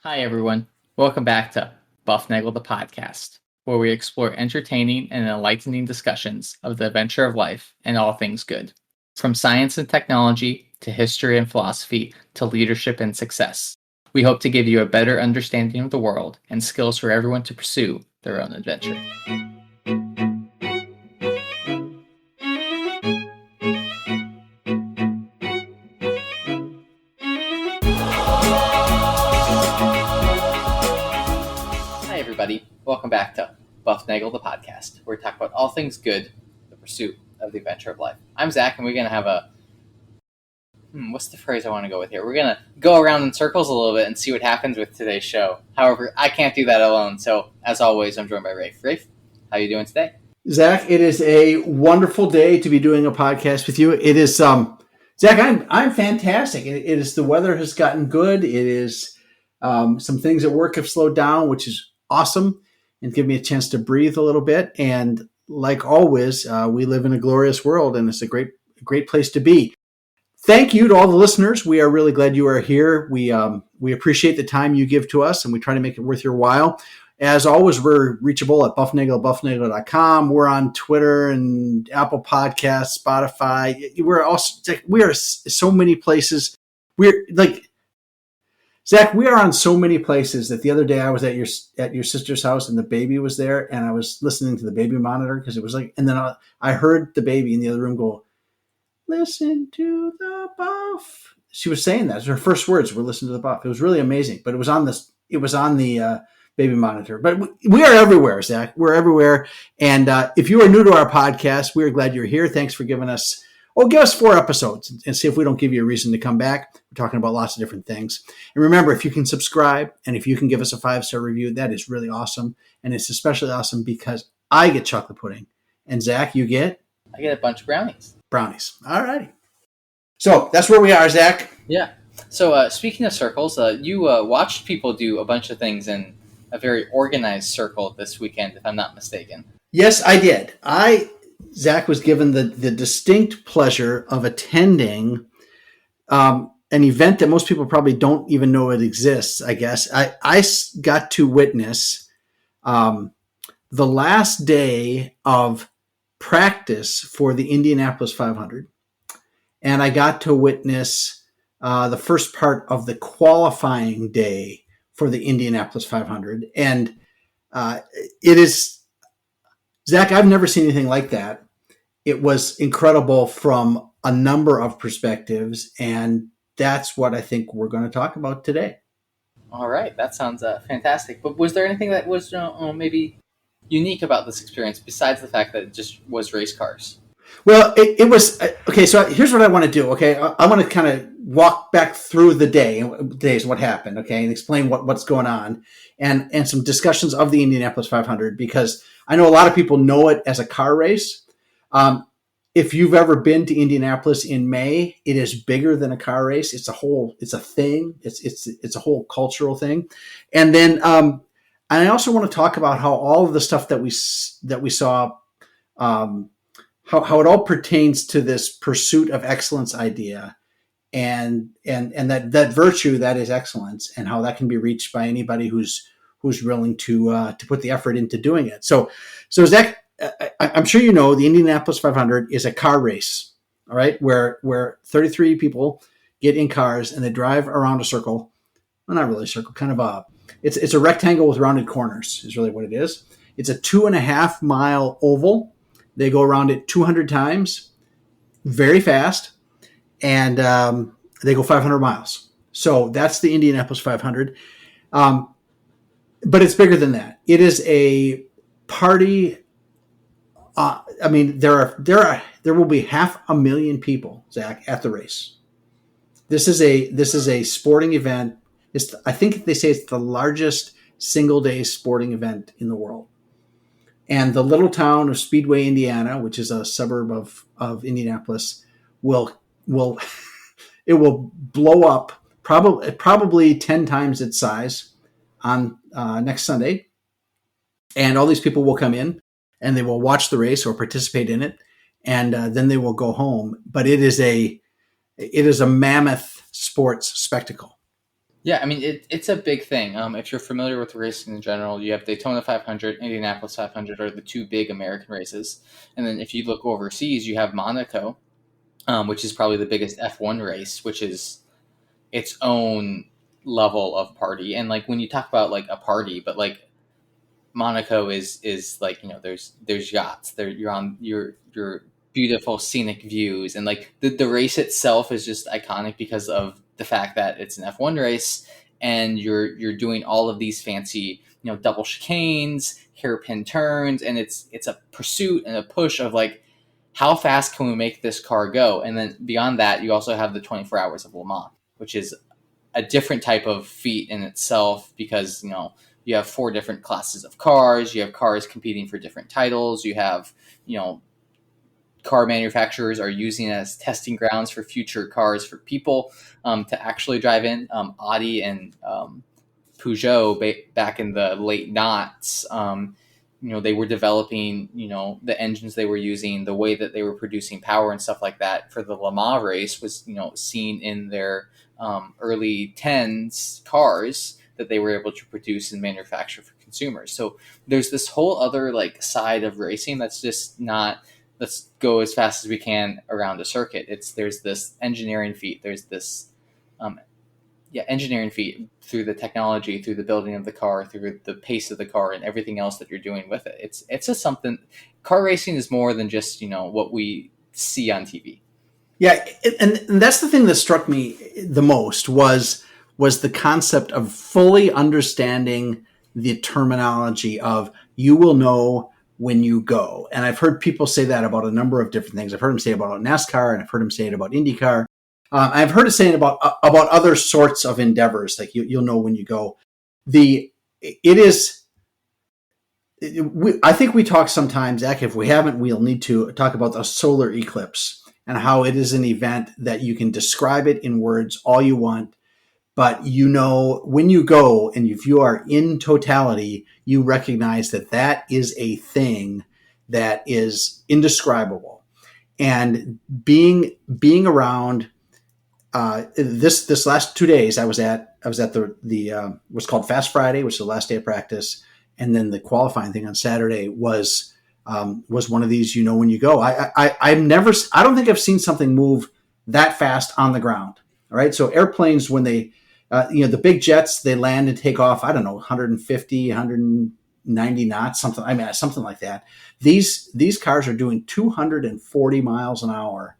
Hi, everyone. Welcome back to Bufnagle the podcast, where we explore entertaining and enlightening discussions of the adventure of life and all things good. From science and technology to history and philosophy to leadership and success. We hope to give you a better understanding of the world and skills for everyone to pursue their own adventure. Hi, everybody. Welcome back to Bufnagle the podcast, where we talk about all things good, the pursuit of the adventure of life. I'm Zach, and we're going to have what's the phrase I want to go with here? We're going to go around in circles a little bit and see what happens with today's show. However, I can't do that alone, so as always, I'm joined by Rafe. Rafe, how are you doing today? Zach, it is a wonderful day to be doing a podcast with you. It is, Zach, I'm fantastic. It is, the weather has gotten good. It is, some things at work have slowed down, which is awesome and give me a chance to breathe a little bit. And like always, we live in a glorious world, and it's a great place to be. Thank you to all the listeners. We are really glad you are here. We appreciate the time you give to us, and we try to make it worth your while. As always, we're reachable at bufnagle.com. We're on Twitter and Apple Podcasts, Spotify. We are so many places. We're like, Zach, we are on so many places that the other day I was at your sister's house and the baby was there, and I was listening to the baby monitor because it was like, and then I heard the baby in the other room go, "Listen to the buff." She was saying that. Her first words were "listen to the buff." It was really amazing, but it was on the baby monitor. But we are everywhere, Zach. We're everywhere. And if you are new to our podcast, we are glad you're here. Thanks for giving us, give us 4 episodes and see if we don't give you a reason to come back. We're talking about lots of different things. And remember, if you can subscribe and if you can give us a 5-star review, that is really awesome. And it's especially awesome because I get chocolate pudding. And Zach, you get? I get a bunch of brownies. Brownies. All righty. So that's where we are, Zach. Yeah. So speaking of circles, you watched people do a bunch of things in a very organized circle this weekend, if I'm not mistaken. Yes, I did. Zach was given the distinct pleasure of attending an event that most people probably don't even know it exists, I guess. I got to witness the last day of practice for the Indianapolis 500. And I got to witness the first part of the qualifying day for the Indianapolis 500. And it is, Zach, I've never seen anything like that. It was incredible from a number of perspectives. And that's what I think we're going to talk about today. All right. That sounds fantastic. But was there anything that was maybe unique about this experience besides the fact that it just was race cars? Well, it was, okay, so here's what I want to do, okay? I want to kind of walk back through the days, what happened, okay, and explain what's going on, and some discussions of the Indianapolis 500, because I know a lot of people know it as a car race. If you've ever been to Indianapolis in May, it is bigger than a car race. It's a thing. It's a whole cultural thing. And then, and I also want to talk about how all of the stuff that we saw, how it all pertains to this pursuit of excellence idea and that virtue that is excellence, and how that can be reached by anybody who's willing to put the effort into doing it. So Zach, I'm sure you know the Indianapolis 500 is a car race, all right, where 33 people get in cars and they drive around a circle. Well, not really a circle, kind of it's a rectangle with rounded corners is really what it is. It's a 2.5 mile oval. They go around it 200 times, very fast, and they go 500 miles. So that's the Indianapolis 500. But it's bigger than that. It is a party. There will be 500,000 people, Zach, at the race. This is a sporting event. I think they say it's the largest single day sporting event in the world. And the little town of Speedway, Indiana, which is a suburb of Indianapolis, will it will blow up probably 10 times its size on next Sunday. And all these people will come in and they will watch the race or participate in it, and then they will go home. But it is a mammoth sports spectacle. Yeah, I mean it's a big thing. If you're familiar with racing in general, you have Daytona 500, Indianapolis 500 are the two big American races, and then if you look overseas, you have Monaco, which is probably the biggest F1 race, which is its own level of party. And like when you talk about like a party, but like Monaco is like, there's yachts there, you're on your beautiful scenic views, and like the race itself is just iconic because of the fact that it's an F1 race, and you're doing all of these fancy, double chicanes, hairpin turns, and it's a pursuit and a push of like, how fast can we make this car go? And then beyond that, you also have the 24 hours of Le Mans, which is a different type of feat in itself, because you have four different classes of cars, you have cars competing for different titles, you have, car manufacturers are using it as testing grounds for future cars for people, to actually drive in. Audi and Peugeot, back in the late knots, they were developing, the engines they were using, the way that they were producing power and stuff like that for the Le Mans race was, seen in their early 10s cars that they were able to produce and manufacture for consumers. So there's this whole other like side of racing that's just not, let's go as fast as we can around a circuit. There's this engineering feat. There's this engineering feat through the technology, through the building of the car, through the pace of the car, and everything else that you're doing with it. It's just something. Car racing is more than just what we see on TV. Yeah, and that's the thing that struck me the most was the concept of fully understanding the terminology of you will know when you go. And I've heard people say that about a number of different things. I've heard them say it about NASCAR, and I've heard them say it about IndyCar. I've heard it saying about other sorts of endeavors, like you'll know when you go. I think we talk sometimes, Zach, if we haven't, we'll need to talk about the solar eclipse and how it is an event that you can describe it in words all you want, but when you go and if you are in totality, you recognize that is a thing that is indescribable. And being around this last 2 days, I was at the what's called Fast Friday, which is the last day of practice, and then the qualifying thing on Saturday was one of these. When you go, I don't think I've seen something move that fast on the ground. All right, so airplanes, when they the big jets, they land and take off, I don't know, 150, 190 knots, something like that. These cars are doing 240 miles an hour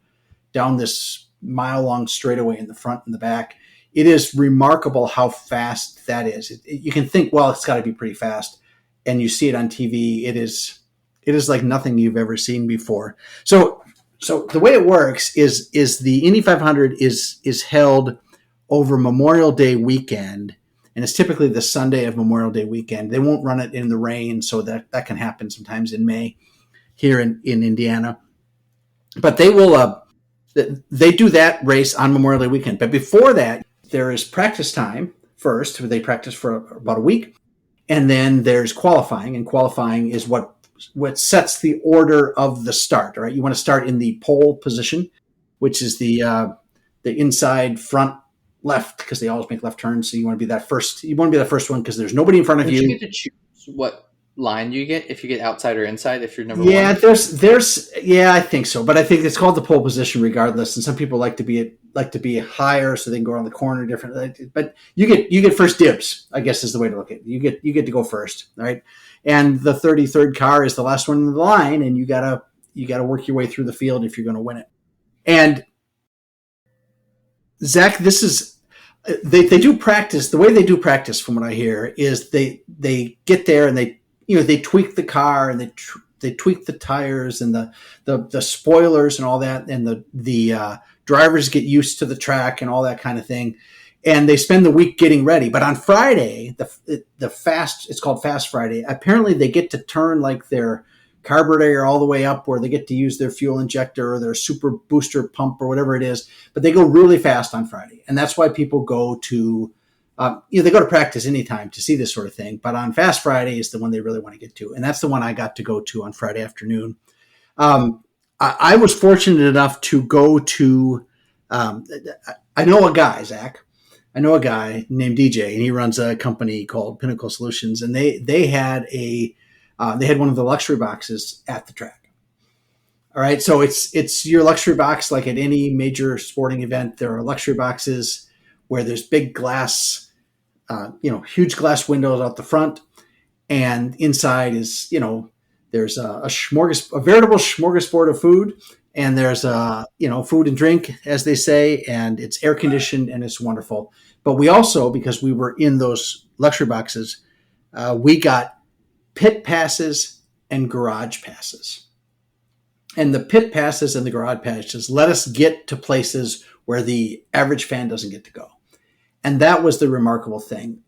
down this mile-long straightaway in the front and the back. It is remarkable how fast that is. You can think, well, it's got to be pretty fast, and you see it on TV. It is like nothing you've ever seen before. So the way it works is the Indy 500 is held over Memorial Day weekend, and it's typically the Sunday of Memorial Day weekend. They won't run it in the rain, so that can happen sometimes in May here in Indiana. But they will. They do that race on Memorial Day weekend. But before that, there is practice time first, where they practice for about a week. And then there's qualifying. And qualifying is what sets the order of the start, right? You want to start in the pole position, which is the inside front left, because they always make left turns. So you want to be that first. You want to be the first one because there's nobody in front of you. You get to choose what line you get, if you get outside or inside, if you're number one? I think so, but I think it's called the pole position regardless, and some people like to be higher so they can go around the corner differently, but you get first dibs, I guess is the way to look at it. You get to go first, right? And the 33rd car is the last one in the line, and you gotta work your way through the field if you're going to win it. And Zach, this is they do practice. The way they do practice, from what I hear, is they get there and they tweak the car, and they tweak the tires and the spoilers and all that, and the drivers get used to the track and all that kind of thing, and they spend the week getting ready. But on Friday, it's called Fast Friday. Apparently, they get to turn like their carburetor all the way up, where they get to use their fuel injector or their super booster pump or whatever it is. But they go really fast on Friday, and that's why people go to. They go to practice anytime to see this sort of thing, but on Fast Friday is the one they really want to get to, and that's the one I got to go to on Friday afternoon. I was fortunate enough to go to. I know a guy, Zach, I know a guy named DJ, and he runs a company called Pinnacle Solutions, and they had one of the luxury boxes at the track. All right, so it's your luxury box like at any major sporting event. There are luxury boxes where there's big glass, huge glass windows out the front, and inside is there's a veritable smorgasbord of food, and there's food and drink, as they say, and it's air conditioned and it's wonderful. But we also, because we were in those luxury boxes, we got pit passes and garage passes. And the pit passes and the garage passes let us get to places where the average fan doesn't get to go. And that was the remarkable thing.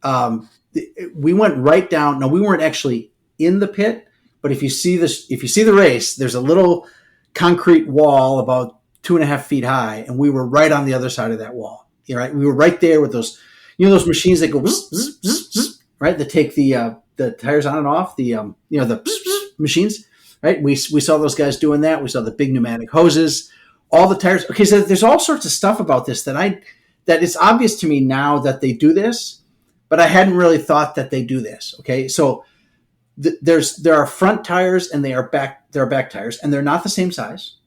We went right down. No, we weren't actually in the pit, but if you see the race, there's a little concrete wall about 2.5 feet high, and we were right on the other side of that wall. Right, we were right there with those, those machines that go zzz, zzz, zzz, zzz, right, that take the tires on and off, the zzz, zzz machines. Right, we saw those guys doing that. We saw the big pneumatic hoses, all the tires. Okay, so there's all sorts of stuff about this that it's obvious to me now that they do this, but I hadn't really thought that they do this. Okay, so there are front tires and there are back tires, and they're not the same size.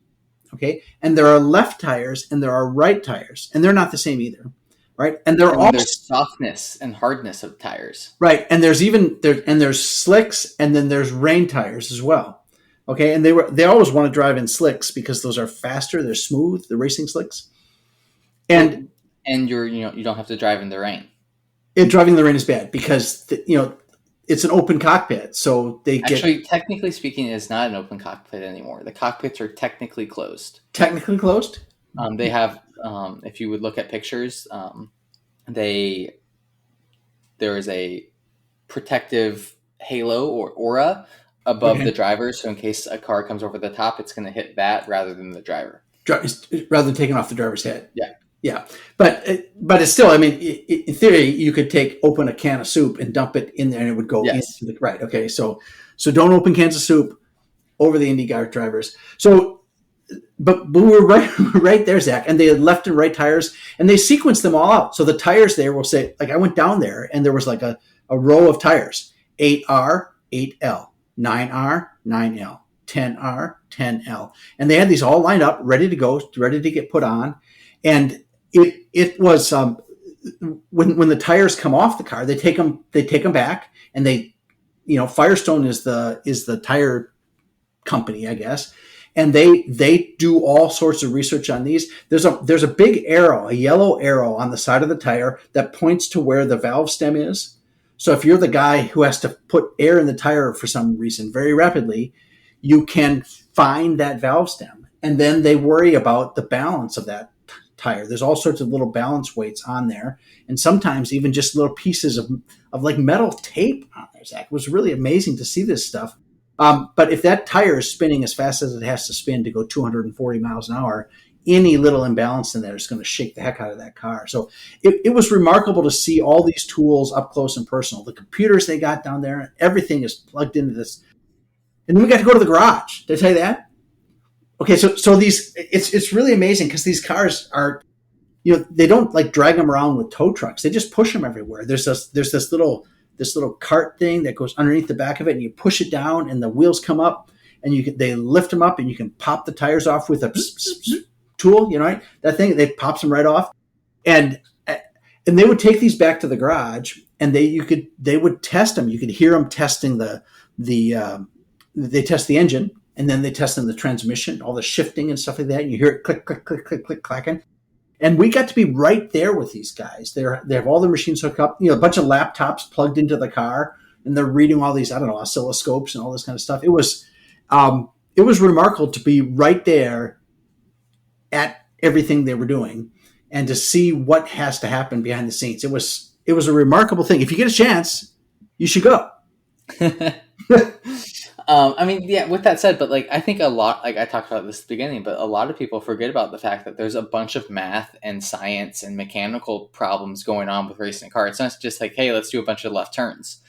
Okay, and there are left tires and there are right tires, and they're not the same either. Right, and there's softness and hardness of tires. Right, and there's slicks, and then there's rain tires as well. Okay, and they always want to drive in slicks because those are faster, they're smooth, the racing slicks. And you don't have to drive in the rain. Driving in the rain is bad because it's an open cockpit, so actually, technically speaking, it's not an open cockpit anymore. The cockpits are technically closed. Technically closed? They have, if you would look at pictures, there is a protective halo or aura above the driver, so in case a car comes over the top, it's going to hit that rather than the driver. Rather than taking off the driver's head. Yeah. But it's still, I mean, in theory, you could open a can of soup and dump it in there, and it would go into the right. Okay, so don't open cans of soup over the Indy drivers. So, but we were right there, Zach, and they had left and right tires, and they sequenced them all out. So the tires there will say, like, I went down there, and there was like a row of tires: 8R, 8L. 9R, 9L, 10R, 10L. And they had these all lined up, ready to go, ready to get put on. And it was when the tires come off the car, they take them back, and Firestone is the tire company, I guess. And they do all sorts of research on these. There's a big arrow, a yellow arrow on the side of the tire that points to where the valve stem is. So if you're the guy who has to put air in the tire for some reason very rapidly, you can find that valve stem. And then they worry about the balance of that tire. There's all sorts of little balance weights on there. And sometimes even just little pieces of like metal tape on there, Zach. It was really amazing to see this stuff. But if that tire is spinning as fast as it has to spin to go 240 miles an hour, any little imbalance in there is going to shake the heck out of that car. So it was remarkable to see all these tools up close and personal. The computers they got down there, everything is plugged into this. And then we got to go to the garage. Did I tell you that? Okay, so these it's really amazing because these cars are, they don't like drag them around with tow trucks. They just push them everywhere. There's this little cart thing that goes underneath the back of it, and you push it down, and the wheels come up, and they lift them up, and you can pop the tires off with a tool, right? That thing, they pops them right off, and they would take these back to the garage, and they would test them. You could hear them testing they test the engine, and then they test in the transmission, all the shifting and stuff like that. And you hear it click, click, click, click, click, clacking. And we got to be right there with these guys. They have all the machines hooked up, a bunch of laptops plugged into the car, and they're reading all these, oscilloscopes and all this kind of stuff. It was remarkable to be right there at everything they were doing and to see what has to happen behind the scenes. It was a remarkable thing. If you get a chance, you should go. With that said, but I think a lot, I talked about this at the beginning, but a lot of people forget about the fact that there's a bunch of math and science and mechanical problems going on with racing a car. It's not just hey, let's do a bunch of left turns.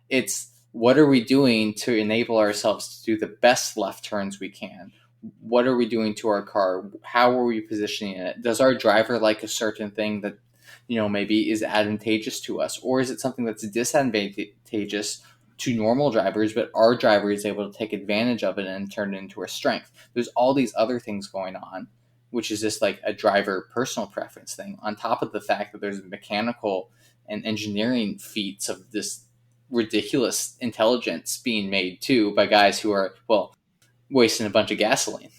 It's what are we doing to enable ourselves to do the best left turns we can? What are we doing to our car? How are we positioning it? Does our driver like a certain thing that maybe is advantageous to us, or is it something that's disadvantageous to normal drivers, but our driver is able to take advantage of it and turn it into a strength? There's all these other things going on, which is just like a driver personal preference thing, on top of the fact that there's mechanical and engineering feats of this ridiculous intelligence being made too by guys who are, wasting a bunch of gasoline.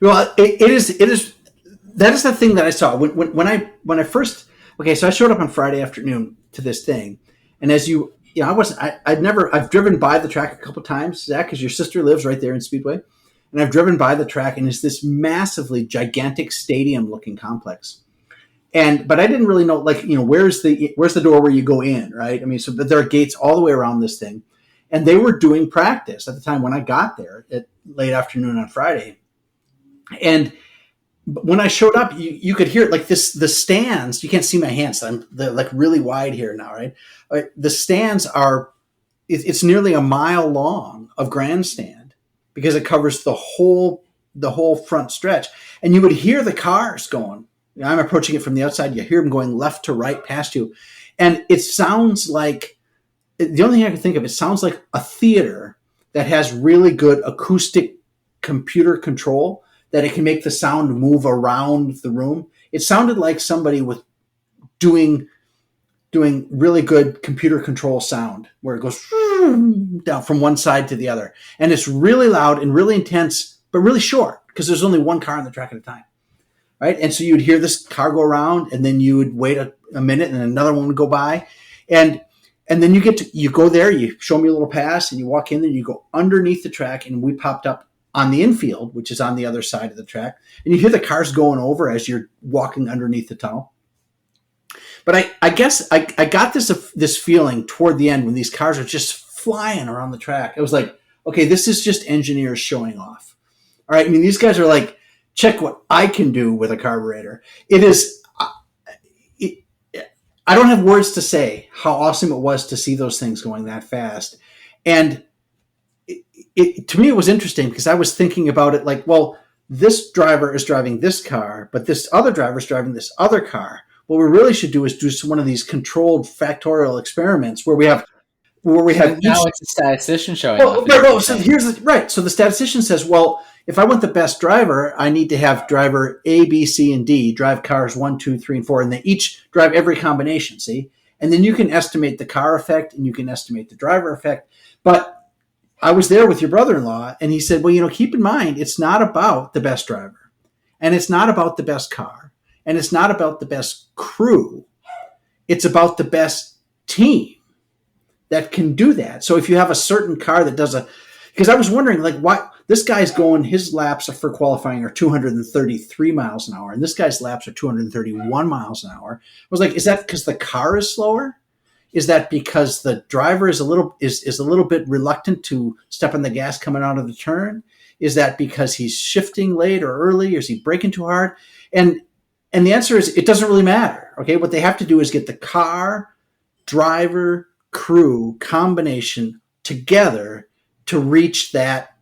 Well, it is. That is the thing that I saw when I first. Okay, so I showed up on Friday afternoon to this thing, and as I've driven by the track a couple times, Zach, because your sister lives right there in Speedway, and I've driven by the track, and it's this massively gigantic stadium-looking complex. But I didn't really know, where's the door where you go in, right? I mean, so there are gates all the way around this thing, and they were doing practice at the time when I got there at late afternoon on Friday. And when I showed up, you could hear it, the stands. You can't see my hands. They're like really wide here now, right? The stands it's nearly a mile long of grandstand because it covers the whole front stretch, and you would hear the cars going. I'm approaching it from the outside. You hear them going left to right past you. And it sounds like, the only thing I can think of, it sounds like a theater that has really good acoustic computer control, that it can make the sound move around the room. It sounded like somebody was doing really good computer control sound, where it goes down from one side to the other. And it's really loud and really intense, but really short, because there's only one car on the track at a time. Right. And so you'd hear this car go around, and then you would wait a minute, and another one would go by. And then you go there, you show me a little pass, and you walk in there, and you go underneath the track, and we popped up on the infield, which is on the other side of the track. And you hear the cars going over as you're walking underneath the tunnel. But I guess I got this feeling toward the end when these cars are just flying around the track. It was like, okay, this is just engineers showing off. All right. I mean, these guys are like, check what I can do with a carburetor. It is, I don't have words to say how awesome it was to see those things going that fast. And to me, it was interesting because I was thinking about it like, well, this driver is driving this car, but this other driver is driving this other car. What we really should do is do one of these controlled factorial experiments where we have now it's a statistician showing off. So the statistician says, well, if I want the best driver, I need to have driver A, B, C, and D drive cars 1, 2, 3, and 4, and they each drive every combination. See, and then you can estimate the car effect and you can estimate the driver effect. But I was there with your brother-in-law, and he said, well, keep in mind, it's not about the best driver, and it's not about the best car, and it's not about the best crew. It's about the best team that can do that. So if you have a certain car that does because I was wondering, why this guy's going, his laps for qualifying are 233 miles an hour, and this guy's laps are 231 miles an hour. I was like, is that because the car is slower? Is that because the driver is a little bit reluctant to step on the gas coming out of the turn? Is that because he's shifting late or early? Or is he braking too hard? And the answer is, it doesn't really matter. Okay, what they have to do is get the car, driver, crew combination together to reach that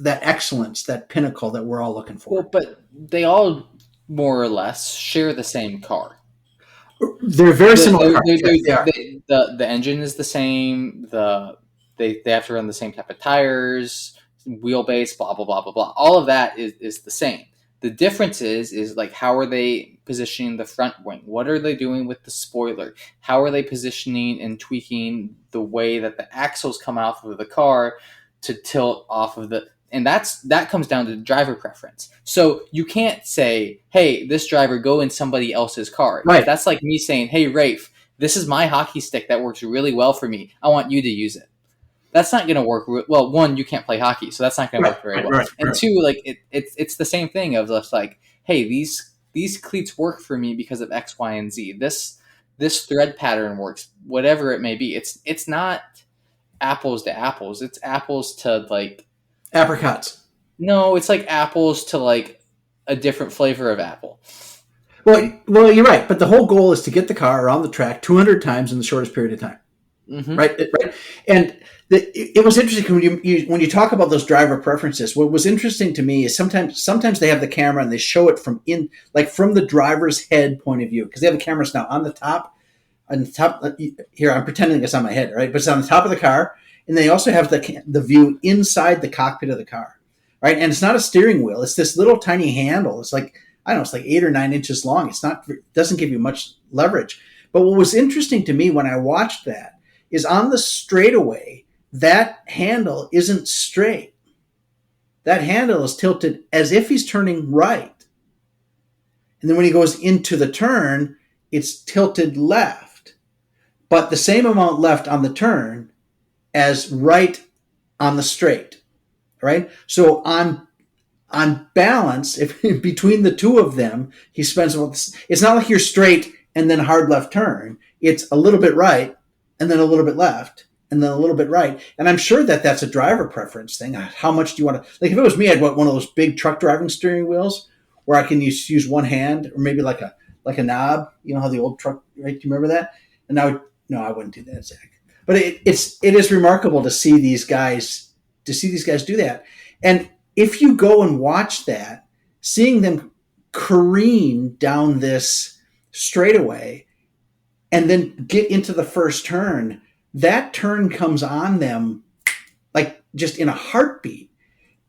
excellence, that pinnacle that we're all looking for. Well, but they all more or less share the same car. They're very similar. The engine is the same. They have to run the same type of tires, wheelbase, blah blah blah blah blah. All of that is the same. The difference is how are they positioning the front wing? What are they doing with the spoiler? How are they positioning and tweaking the way that the axles come off of the car to tilt off of the? And that comes down to driver preference. So you can't say, hey, this driver, go in somebody else's car. Right. That's like me saying, hey, Rafe, this is my hockey stick that works really well for me. I want you to use it. That's not going to work. Well, one, you can't play hockey, so that's not going to work very well. And two, it's the same thing of just like, hey, these cleats work for me because of X, Y, and Z. This thread pattern works, whatever it may be. It's not apples to apples. It's apples to apricots. No, it's like apples to a different flavor of apple. Well, you're right. But the whole goal is to get the car around the track 200 times in the shortest period of time. Mm-hmm. right? And it was interesting when you talk about those driver preferences. What was interesting to me is sometimes they have the camera and they show it from like from the driver's head point of view, because they have the cameras now on the top. On the top here, I'm pretending it's on my head, right? But it's on the top of the car, and they also have the view inside the cockpit of the car, right? And it's not a steering wheel; it's this little tiny handle. It's like, I don't know, it's like 8 or 9 inches long. It doesn't give you much leverage. But what was interesting to me when I watched that is on the straightaway, that handle isn't straight. That handle is tilted as if he's turning right. And then when he goes into the turn, it's tilted left, but the same amount left on the turn as right on the straight, right? So on balance, if between the two of them, he spends, it's not like you're straight and then hard left turn. It's a little bit right and then a little bit left and then a little bit right. And I'm sure that that's a driver preference thing. How much do you want to, like, if it was me, I'd want one of those big truck driving steering wheels where I can use one hand, or maybe like a knob. You know how the old truck, right? Do you remember that? And no, I wouldn't do that, Zach. But it is remarkable to see these guys do that. And if you go and watch that, seeing them careen down this straightaway and then get into the first turn, that turn comes on them like just in a heartbeat.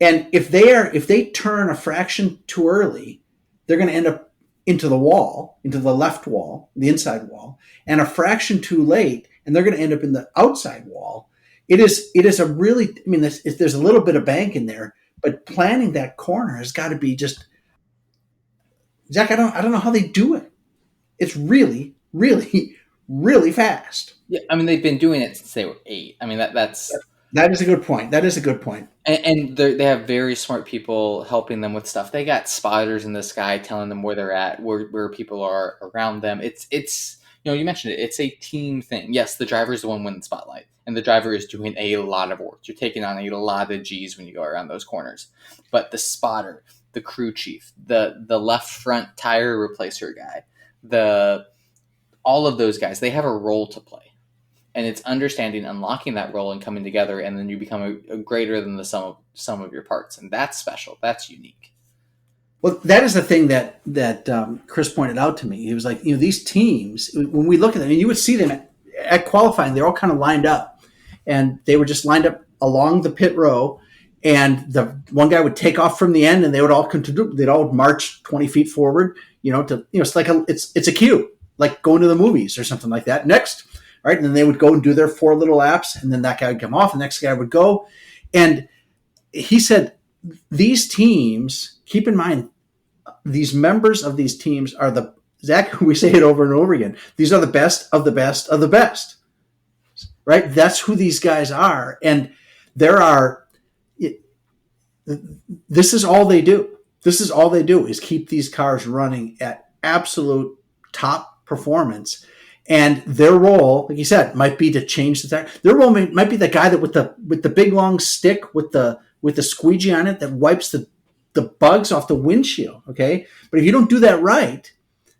And if they turn a fraction too early, they're going to end up into the wall, into the left wall, the inside wall, and a fraction too late, and they're going to end up in the outside wall. It is a really, I mean, there's a little bit of bank in there, but planning that corner has got to be just, Zach. I don't know how they do it. It's really, really, really fast. Yeah, I mean, they've been doing it since they were 8. I mean, that's That is a good point. That is a good point. and they have very smart people helping them with stuff. They got spotters in the sky telling them where they're at, where people are around them. It's you mentioned it. It's a team thing. Yes, the driver is the one winning the spotlight, and the driver is doing a lot of work. You're taking on a lot of G's when you go around those corners. But the spotter, the crew chief, the left front tire replacer guy, all of those guys, they have a role to play. And it's understanding, unlocking that role and coming together, and then you become a greater than the sum of your parts. And that's special. That's unique. Well, that is the thing that Chris pointed out to me. He was like, these teams, when we look at them, and you would see them at qualifying, they're all kind of lined up, and they were just lined up along the pit row. And the one guy would take off from the end, and they would all they'd all march 20 feet forward. It's like it's a cue, like going to the movies or something like that. Next. Right. And then they would go and do their 4 little laps, and then that guy would come off, and the next guy would go. And he said, these teams, keep in mind, these members of these teams are Zach, we say it over and over again, these are the best of the best of the best. Right. That's who these guys are. And this is all they do. This is all they do is keep these cars running at absolute top performance. And their role, like you said, might be to change the tire. Their role might be the guy that with the big long stick with the squeegee on it that wipes the bugs off the windshield. Okay, but if you don't do that right,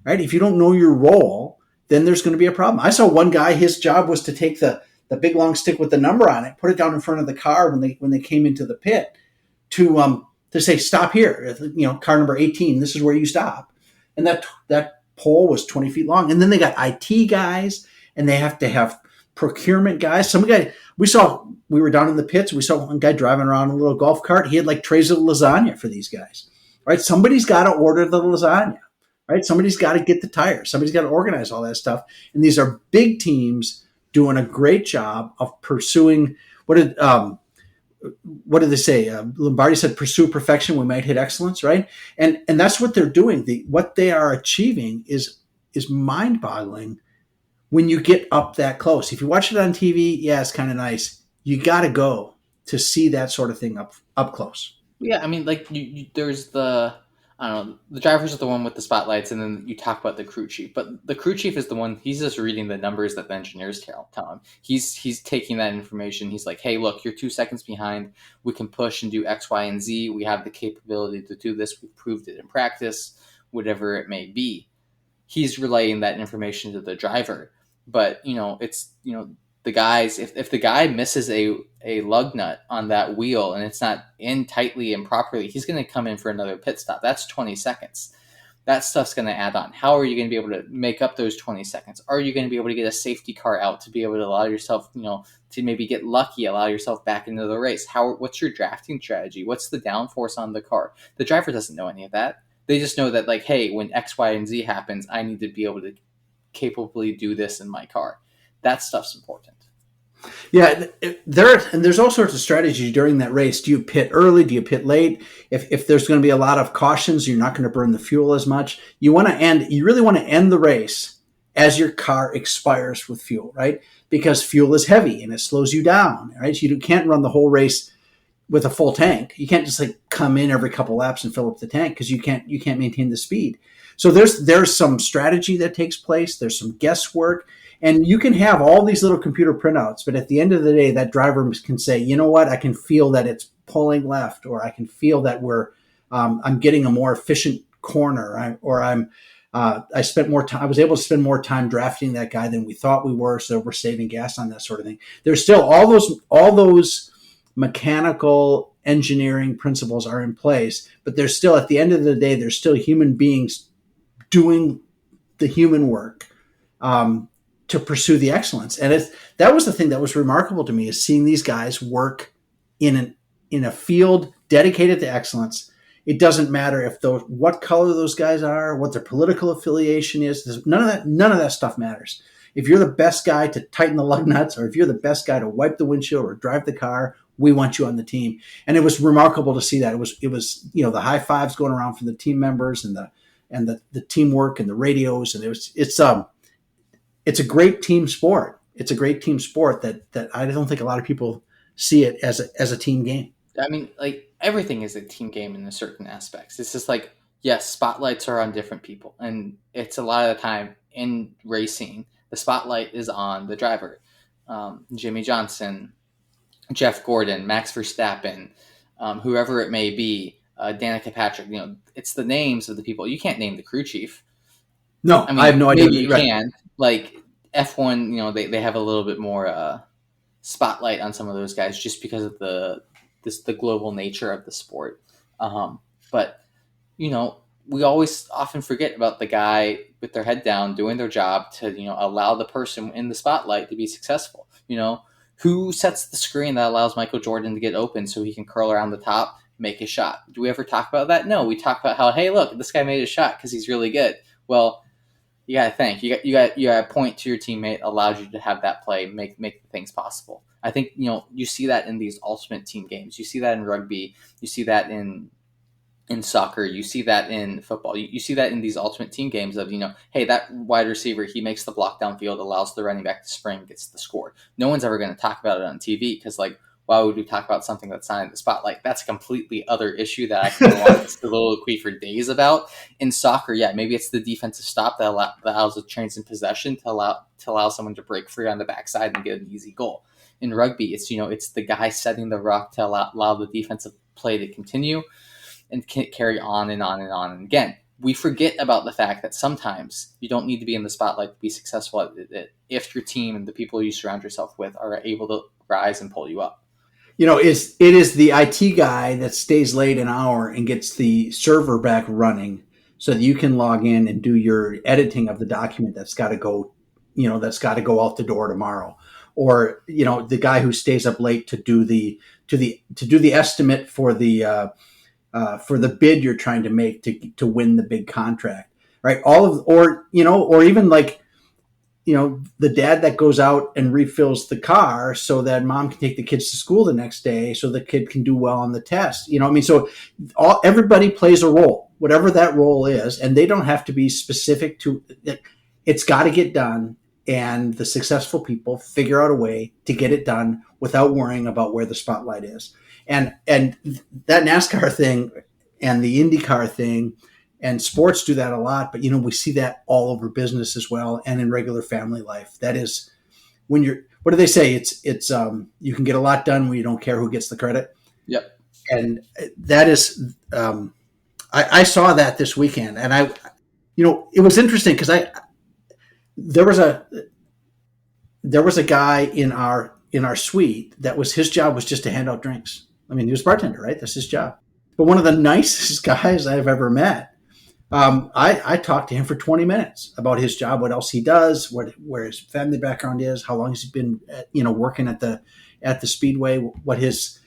if you don't know your role, then there's going to be a problem. I saw one guy; his job was to take the big long stick with the number on it, put it down in front of the car when they came into the pit to say stop here. Car number 18. This is where you stop, and that pole was 20 feet long. And then they got IT guys, and they have to have procurement guys. Some guy we were down in the pits. We saw one guy driving around in a little golf cart. He had like trays of lasagna for these guys, right? Somebody's got to order the lasagna, right? Somebody's got to get the tires. Somebody's got to organize all that stuff. And these are big teams doing a great job of pursuing what did they say? Lombardi said, pursue perfection, we might hit excellence, right? And that's what they're doing. What they are achieving is mind-boggling when you get up that close. If you watch it on TV, yeah, it's kind of nice. You got to go to see that sort of thing up close. Yeah, I mean, like, there's the drivers are the one with the spotlights, and then you talk about the crew chief. But the crew chief is the one, he's just reading the numbers that the engineers tell him. He's taking that information. He's like, hey, look, you're 2 seconds behind. We can push and do X, Y, and Z. We have the capability to do this. We've proved it in practice, whatever it may be. He's relaying that information to the driver. But, it's, the guys, if the guy misses a lug nut on that wheel and it's not in tightly and properly, he's going to come in for another pit stop. That's 20 seconds. That stuff's going to add on. How are you going to be able to make up those 20 seconds? Are you going to be able to get a safety car out to be able to allow yourself, to maybe get lucky, allow yourself back into the race? What's your drafting strategy? What's the downforce on the car? The driver doesn't know any of that. They just know that, like, hey, when X, Y, and Z happens, I need to be able to capably do this in my car. That stuff's important. Yeah, there's all sorts of strategies during that race. Do you pit early? Do you pit late? If there's going to be a lot of cautions, you're not going to burn the fuel as much. You really want to end the race as your car expires with fuel, right? Because fuel is heavy and it slows you down, right? So you can't run the whole race with a full tank. You can't just like come in every couple laps and fill up the tank because you can't maintain the speed. So there's some strategy that takes place. There's some guesswork. And you can have all these little computer printouts, but at the end of the day, that driver can say, you know what, I can feel that it's pulling left, or I can feel that I'm getting a more efficient corner, I was able to spend more time drafting that guy than we thought we were, so we're saving gas on that sort of thing. There's still all those mechanical engineering principles are in place, but there's still, at the end of the day, there's still human beings doing the human work. To pursue the excellence. And that was the thing that was remarkable to me, is seeing these guys work in a field dedicated to excellence. It doesn't matter what color those guys are, what their political affiliation is. None of that stuff matters. If you're the best guy to tighten the lug nuts, or if you're the best guy to wipe the windshield or drive the car, we want you on the team. And it was remarkable to see that. It was the high fives going around from the team members and the teamwork and the radios. And it's a great team sport. It's a great team sport that I don't think a lot of people see it as a team game. I mean, like, everything is a team game in certain aspects. It's just like, yes, spotlights are on different people. And it's a lot of the time in racing, the spotlight is on the driver. Jimmy Johnson, Jeff Gordon, Max Verstappen, whoever it may be, Danica Patrick. It's the names of the people. You can't name the crew chief. No, I mean, I have no idea. Maybe you can. Like F1, they have a little bit more spotlight on some of those guys just because of the global nature of the sport. But we always often forget about the guy with their head down doing their job to allow the person in the spotlight to be successful. Who sets the screen that allows Michael Jordan to get open so he can curl around the top, make a shot? Do we ever talk about that? No, we talk about how, hey, look, this guy made a shot because he's really good. Well, you got to think. You got to point to your teammate, allowed you to have that play, make things possible. I think you see that in these ultimate team games. You see that in rugby. You see that in soccer. You see that in football. You see that in these ultimate team games of hey, that wide receiver, he makes the block downfield, allows the running back to spring, gets the score. No one's ever going to talk about it on TV because why would we talk about something that's not in the spotlight? That's a completely other issue that I can go on to soliloquy for days about. In soccer, yeah, maybe it's the defensive stop that allows the transition possession to allow someone to break free on the backside and get an easy goal. In rugby, it's it's the guy setting the ruck to allow the defensive play to continue and carry on and on and on. And again, we forget about the fact that sometimes you don't need to be in the spotlight to be successful at it if your team and the people you surround yourself with are able to rise and pull you up. It is the IT guy that stays late an hour and gets the server back running so that you can log in and do your editing of the document that's got to go out the door tomorrow. Or, the guy who stays up late to do the estimate for the bid you're trying to make to win the big contract, right? Or even like, the dad that goes out and refills the car so that mom can take the kids to school the next day so the kid can do well on the test. So everybody plays a role, whatever that role is, and they don't have to be specific to it. It's got to get done. And the successful people figure out a way to get it done without worrying about where the spotlight is. And that NASCAR thing and the IndyCar thing and sports do that a lot, but we see that all over business as well and in regular family life. That is when what do they say? It's you can get a lot done when you don't care who gets the credit. Yep. And that is I saw that this weekend, and it was interesting because there was there was a guy in our suite that was his job was just to hand out drinks. I mean, he was a bartender, right? That's his job. But one of the nicest guys I've ever met. I talked to him for 20 minutes about his job, what else he does, where his family background is, how long he's been, working at the speedway, what his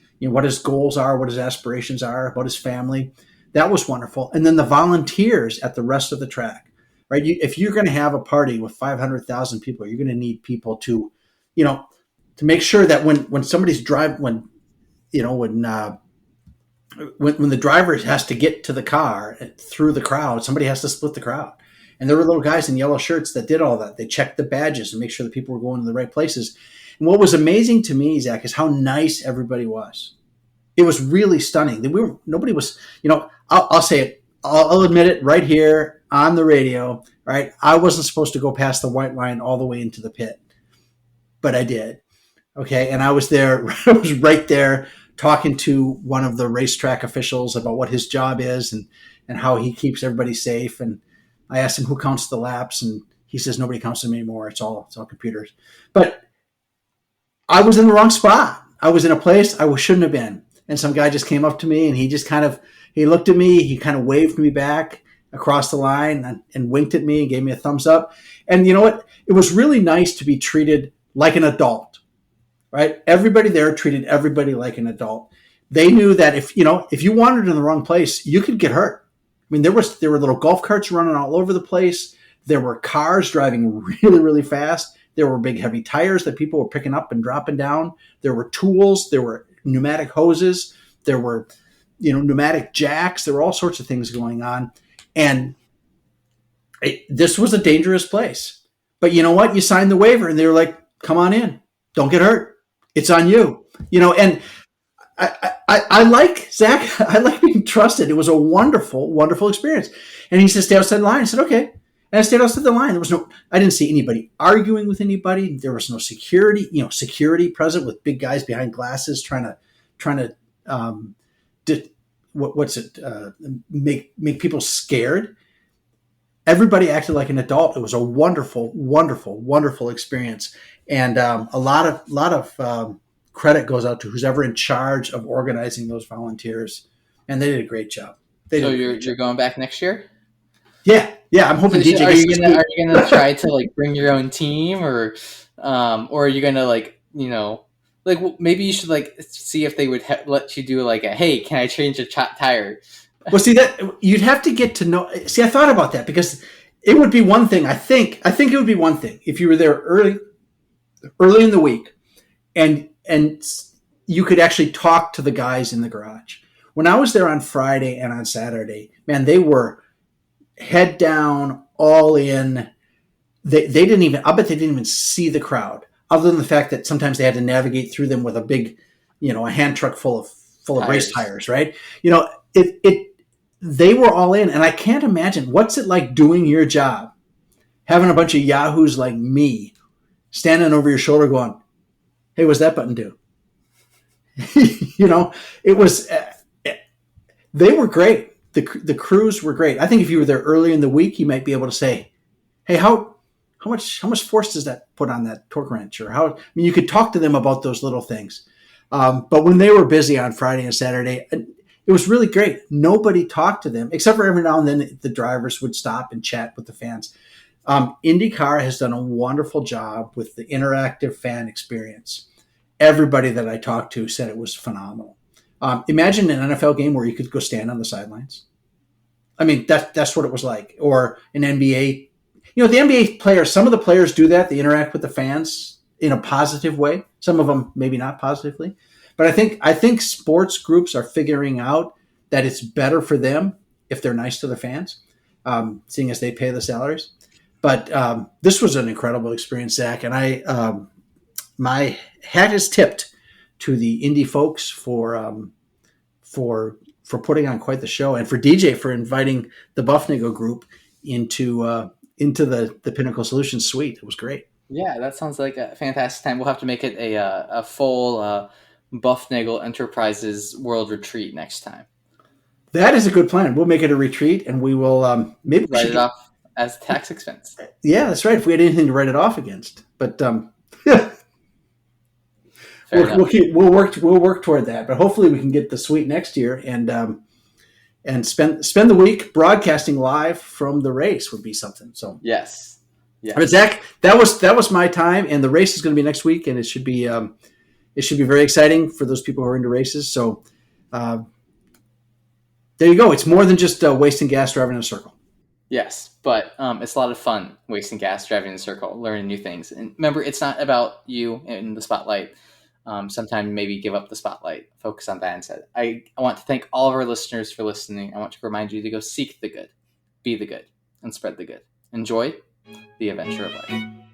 goals are, what his aspirations are, about his family. That was wonderful. And then the volunteers at the rest of the track, right? If you're going to have a party with 500,000 people, you're going to need people to, to make sure that when somebody's when the driver has to get to the car through the crowd, somebody has to split the crowd. And there were little guys in yellow shirts that did all that. They checked the badges and make sure that people were going to the right places. And what was amazing to me, Zach, is how nice everybody was. It was really stunning. Nobody was, I'll say it. I'll admit it right here on the radio, right? I wasn't supposed to go past the white line all the way into the pit, but I did. Okay. And I was there, I was right there talking to one of the racetrack officials about what his job is and how he keeps everybody safe. And I asked him who counts the laps, and he says nobody counts them anymore. It's all computers. But I was in the wrong spot. I was in a place I shouldn't have been. And some guy just came up to me and he just he looked at me, he kind of waved me back across the line and winked at me and gave me a thumbs up. And you know what? It was really nice to be treated like an adult. Right? Everybody there treated everybody like an adult. They knew that if you wandered in the wrong place, you could get hurt. I mean, there were little golf carts running all over the place. There were cars driving really, really fast. There were big, heavy tires that people were picking up and dropping down. There were tools. There were pneumatic hoses. There were, pneumatic jacks. There were all sorts of things going on. And this was a dangerous place. But you know what? You signed the waiver and they were like, come on in. Don't get hurt. It's on you, and I like Zach. I like being trusted. It was a wonderful, wonderful experience. And he said, stay outside the line. I said, okay. And I stayed outside the line. I didn't see anybody arguing with anybody. There was no security present with big guys behind glasses trying to make people scared. Everybody acted like an adult. It was a wonderful, wonderful, wonderful experience. And a lot of credit goes out to who's ever in charge of organizing those volunteers, and they did a great job. So you're going back next year? Yeah. I'm hoping DJ. Are you gonna try to bring your own team, or are you gonna maybe you should see if they would let you do hey, can I change a tire? Well, see that you'd have to get to know. See, I thought about that because it would be one thing. I think it would be one thing if you were there early in the week, and you could actually talk to the guys in the garage. When I was there on Friday and on Saturday, man, they were head down, all in. They didn't even. I bet they didn't even see the crowd, other than the fact that sometimes they had to navigate through them with a big, a hand truck full of race tires, right? They were all in, and I can't imagine what's it like doing your job, having a bunch of yahoos like me standing over your shoulder going, hey, what's that button do? It was, they were great. The crews were great. I think if you were there early in the week, you might be able to say, hey, how much force does that put on that torque wrench? Or you could talk to them about those little things. But when they were busy on Friday and Saturday, it was really great. Nobody talked to them, except for every now and then the drivers would stop and chat with the fans. IndyCar has done a wonderful job with the interactive fan experience. Everybody that I talked to said it was phenomenal. Imagine an NFL game where you could go stand on the sidelines. I mean, that's what it was like. Or an NBA. The NBA players, some of the players do that. They interact with the fans in a positive way. Some of them maybe not positively. But I think sports groups are figuring out that it's better for them if they're nice to the fans, seeing as they pay the salaries. But this was an incredible experience, Zach, and my hat is tipped to the Indy folks for putting on quite the show, and for DJ for inviting the bufnagle group into the Pinnacle Solutions suite. It was great. Yeah, that sounds like a fantastic time. We'll have to make it a full Bufnagle Enterprises World Retreat next time. That is a good plan. We'll make it a retreat, and we will maybe write it off as tax expense. Yeah, that's right. If we had anything to write it off against, but Fair enough. We'll work toward that, but hopefully we can get the suite next year and spend the week broadcasting live from the race would be something. So Yes. but Zach, that was my time, and the race is going to be next week, and it should be very exciting for those people who are into races. So there you go. It's more than just wasting gas driving in a circle. Yes, but it's a lot of fun wasting gas, driving in a circle, learning new things. And remember, it's not about you in the spotlight. Sometimes maybe give up the spotlight, focus on that instead. I want to thank all of our listeners for listening. I want to remind you to go seek the good, be the good, and spread the good. Enjoy the adventure of life.